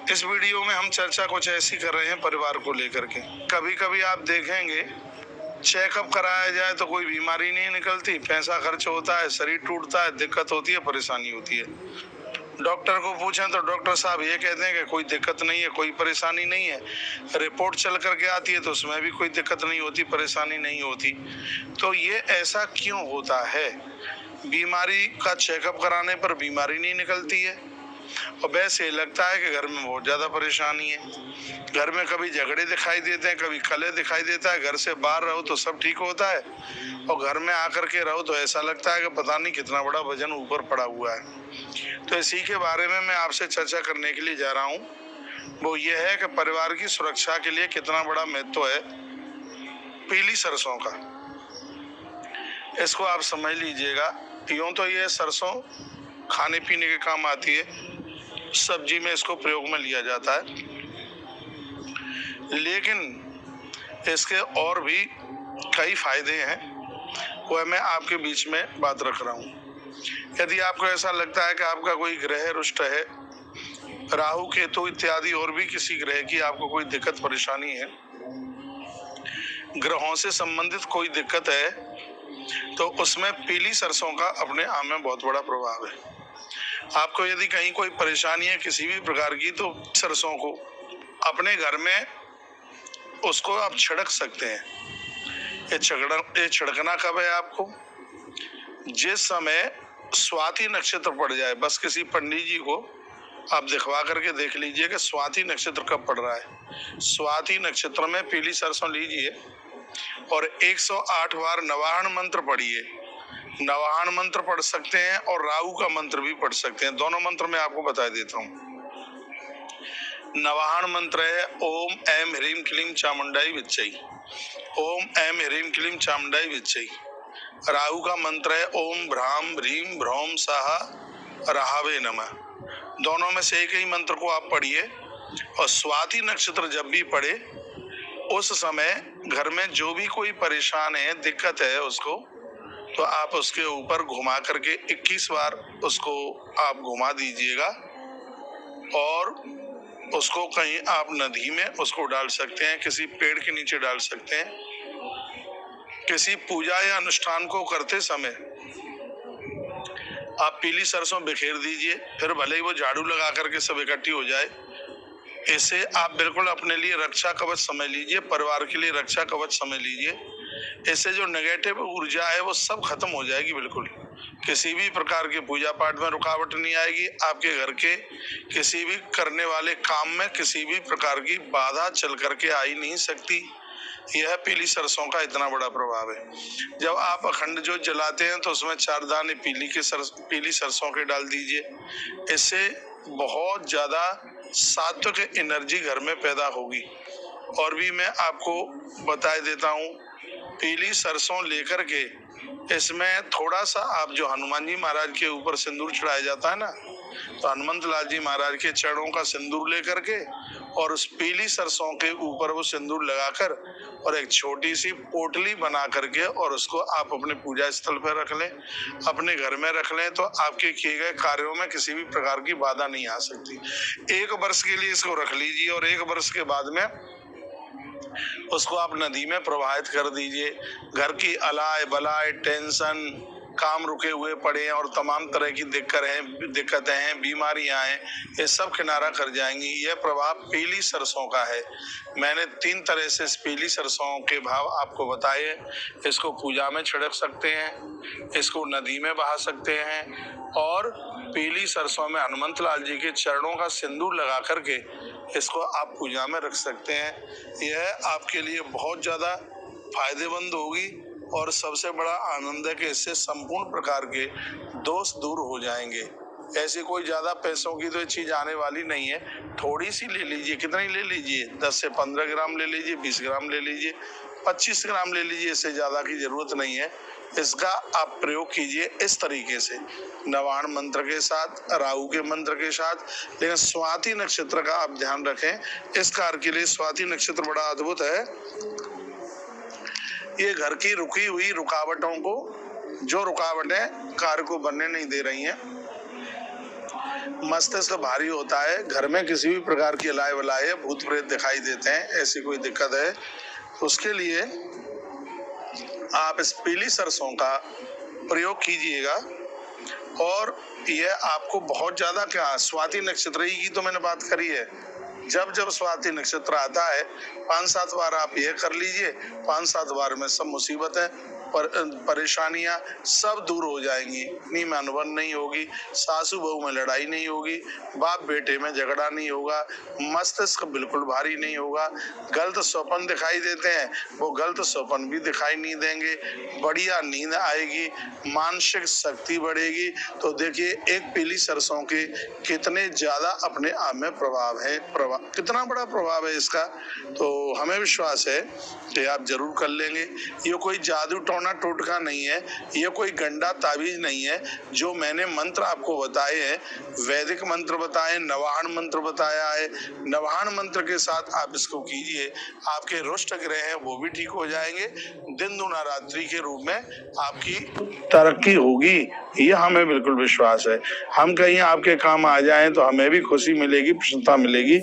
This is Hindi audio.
इस वीडियो में हम चर्चा कुछ ऐसी कर रहे हैं परिवार को लेकर के। कभी कभी आप देखेंगे चेकअप कराया जाए तो कोई बीमारी नहीं निकलती, पैसा खर्च होता है, शरीर टूटता है, दिक्कत होती है, परेशानी होती है। डॉक्टर को पूछें तो डॉक्टर साहब ये कहते हैं कि कोई दिक्कत नहीं है, कोई परेशानी नहीं है। रिपोर्ट चल करके आती है तो उसमें भी कोई दिक्कत नहीं होती, परेशानी नहीं होती। तो ये ऐसा क्यों होता है? बीमारी का चेकअप कराने पर बीमारी नहीं निकलती है और वैसे लगता है कि घर में बहुत ज्यादा परेशानी है। घर में कभी झगड़े दिखाई देते हैं, कभी कलह दिखाई देता है। घर से बाहर रहो तो सब ठीक होता है और घर में आकर के रहो तो ऐसा लगता है कि पता नहीं कितना बड़ा वजन ऊपर पड़ा हुआ है। तो इसी के बारे में मैं आपसे चर्चा करने के लिए जा रहा हूँ। वो ये है कि परिवार की सुरक्षा के लिए कितना बड़ा महत्व है पीली सरसों का। इसको आप समझ लीजिएगा। यूं तो ये सरसों खाने पीने के काम आती है, सब्जी में इसको प्रयोग में लिया जाता है, लेकिन इसके और भी कई फायदे हैं, वह मैं आपके बीच में बात रख रहा हूँ। यदि आपको ऐसा लगता है कि आपका कोई ग्रह रुष्ट है, राहु केतु इत्यादि और भी किसी ग्रह की आपको कोई दिक्कत परेशानी है, ग्रहों से संबंधित कोई दिक्कत है, तो उसमें पीली सरसों का अपने आप में बहुत बड़ा प्रभाव है। आपको यदि कहीं कोई परेशानी है किसी भी प्रकार की, तो सरसों को अपने घर में उसको आप छिड़क सकते हैं। ये छिड़कना कब है? आपको जिस समय स्वाति नक्षत्र पड़ जाए, बस किसी पंडित जी को आप दिखवा करके देख लीजिए कि स्वाति नक्षत्र कब पड़ रहा है। स्वाति नक्षत्र में पीली सरसों लीजिए और 108 बार नवाहन मंत्र पढ़िए। नवाहन मंत्र पढ़ सकते हैं और राहु का मंत्र भी पढ़ सकते हैं। दोनों मंत्र मैं आपको बता देता हूँ। नवाहन मंत्र है ओम ऐम ह्रीम क्लीम चामुंडाई विच्चई। ओम ऐम ह्रीम क्लीम चामुंडाई विच्चई। राहु का मंत्र है ओम भ्राम ह्रीम भ्रौम साहा राहवे नमः। दोनों में से एक ही मंत्र को आप पढ़िए और स्वाति नक्षत्र जब भी पढ़े उस समय घर में जो भी कोई परेशान है, दिक्कत है उसको, तो आप उसके ऊपर घुमा करके 21 बार उसको आप घुमा दीजिएगा और उसको कहीं आप नदी में उसको डाल सकते हैं, किसी पेड़ के नीचे डाल सकते हैं। किसी पूजा या अनुष्ठान को करते समय आप पीली सरसों बिखेर दीजिए, फिर भले ही वो झाड़ू लगा करके सब इकट्ठी हो जाए। इसे आप बिल्कुल अपने लिए रक्षा कवच समझ लीजिए, परिवार के लिए रक्षा कवच समझ लीजिए। इससे जो नेगेटिव ऊर्जा है वो सब खत्म हो जाएगी। बिल्कुल किसी भी प्रकार के पूजा पाठ में रुकावट नहीं आएगी। आपके घर के किसी भी करने वाले काम में किसी भी प्रकार की बाधा चल करके आ ही नहीं सकती। यह पीली सरसों का इतना बड़ा प्रभाव है। जब आप अखंड ज्योत जलाते हैं तो उसमें 4 दाने पीली सरसों के डाल दीजिए। इससे बहुत ज्यादा सात्विक एनर्जी घर में पैदा होगी। और भी मैं आपको बता देता हूँ, पीली सरसों लेकर के इसमें थोड़ा सा आप जो हनुमान जी महाराज के ऊपर सिंदूर चढ़ाया जाता है ना, तो हनुमंत लाल जी महाराज के चरणों का सिंदूर लेकर के और उस पीली सरसों के ऊपर वो सिंदूर लगाकर और एक छोटी सी पोटली बना करके और उसको आप अपने पूजा स्थल पर रख लें, अपने घर में रख लें, तो आपके किए गए कार्यों में किसी भी प्रकार की बाधा नहीं आ सकती। 1 वर्ष के लिए इसको रख लीजिए और 1 वर्ष के बाद में उसको आप नदी में प्रवाहित कर दीजिए। घर की अलाय बलाय, टेंशन, काम रुके हुए पड़े हैं और तमाम तरह की दिक्कतें हैं, बीमारियां हैं, ये सब किनारा कर जाएंगी। यह प्रभाव पीली सरसों का है। मैंने 3 तरह से इस पीली सरसों के भाव आपको बताए। इसको पूजा में छिड़क सकते हैं, इसको नदी में बहा सकते हैं और पीली सरसों में हनुमंत लाल जी के चरणों का सिंदूर लगा करके इसको आप पूजा में रख सकते हैं। यह आपके लिए बहुत ज़्यादा फायदेमंद होगी और सबसे बड़ा आनंद है कि इससे संपूर्ण प्रकार के दोष दूर हो जाएंगे। ऐसी कोई ज़्यादा पैसों की तो ये चीज़ आने वाली नहीं है। थोड़ी सी ले लीजिए। कितनी ले लीजिए? 10 से 15 ग्राम ले लीजिए, 20 ग्राम ले लीजिए, 25 ग्राम ले लीजिए। इससे ज़्यादा की ज़रूरत नहीं है। इसका आप प्रयोग कीजिए इस तरीके से, नवाहन मंत्र के साथ, राहु के मंत्र के साथ। लेकिन स्वाति नक्षत्र का आप ध्यान रखें। इस कार्य के लिए स्वाति नक्षत्र बड़ा अद्भुत है। ये घर की रुकी हुई रुकावटों को, जो रुकावटें कार्य को बनने नहीं दे रही हैं, मस्तिष्क भारी होता है, घर में किसी भी प्रकार की अलाय वलाय भूत प्रेत दिखाई देते हैं, ऐसी कोई दिक्कत है तो उसके लिए आप इस पीली सरसों का प्रयोग कीजिएगा। और यह आपको बहुत ज्यादा क्या, स्वाति नक्षत्र की तो मैंने बात करी है, जब जब स्वाति नक्षत्र आता है 5-7 बार आप यह कर लीजिए, 5-7 बार में सब मुसीबतें परेशानियां सब दूर हो जाएंगी। नीम अनबन नहीं होगी, सासू बहू में लड़ाई नहीं होगी, बाप बेटे में झगड़ा नहीं होगा, मस्तिष्क बिल्कुल भारी नहीं होगा, गलत स्वप्न दिखाई देते हैं वो गलत स्वप्न भी दिखाई नहीं देंगे, बढ़िया नींद आएगी, मानसिक शक्ति बढ़ेगी। तो देखिए एक पीली सरसों के कितने ज्यादा अपने आप में प्रभाव है, कितना बड़ा प्रभाव है इसका। तो हमें विश्वास है कि आप जरूर कर लेंगे। ये कोई जादू टोना टोटका नहीं है, ये कोई गंडा ताबीज नहीं है। जो मैंने मंत्र आपको बताए हैं, वैदिक मंत्र बताए, नवाहन मंत्र बताया है, नवाहन मंत्र के साथ आप इसको कीजिए, आपके रुष्ट ग्रह हैं वो भी ठीक हो जाएंगे, दिन दुना रात्रि के रूप में आपकी तरक्की होगी, ये हमें बिल्कुल विश्वास है। हम कहीं आपके काम आ जाएं तो हमें भी खुशी मिलेगी, प्रसन्नता मिलेगी।